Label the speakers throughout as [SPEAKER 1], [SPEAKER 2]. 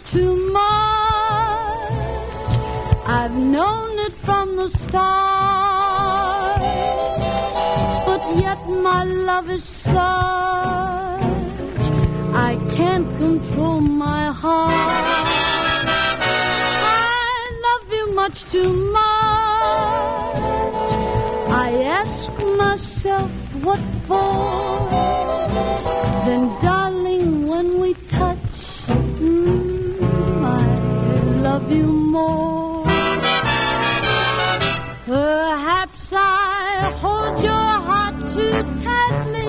[SPEAKER 1] much too much. I've known it from the start, but yet my love is such I can't control my heart. I love you much too much. I ask myself what for. Then darling, when we touch, I love you more. Perhaps I hold your heart too tightly,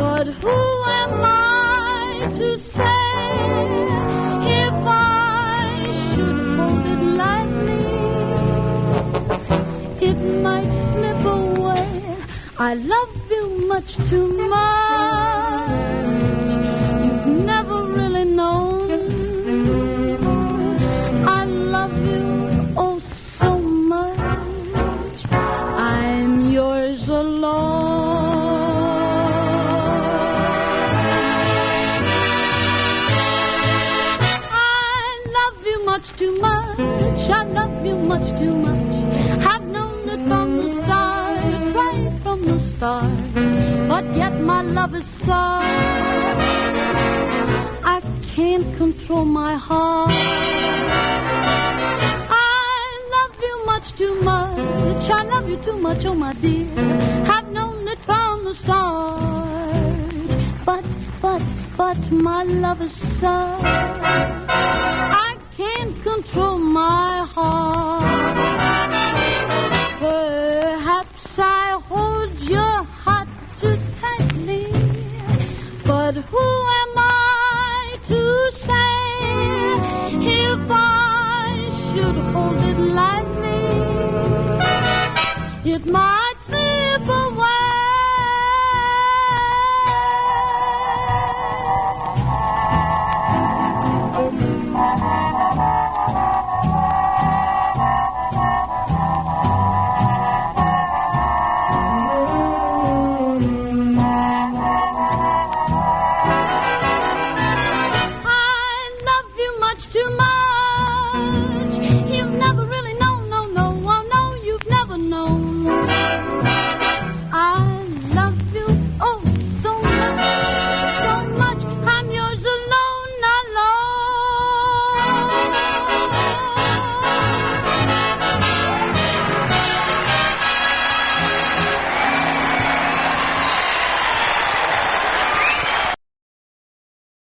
[SPEAKER 1] but who am I to say if I should hold it lightly, it might slip away. I love you much too much. You've never really known. I love you oh so much. I'm yours alone. I love you much too much. I love you much too much. I've known it from the start, right from the start. But yet my love is soft. I can't control my heart. I love you much too much. I love you too much, oh my dear. I've known it from the start. But my love is such I can't control my heart. Perhaps I hold your heart too tightly, but who am I to say if I should hold it lightly, it might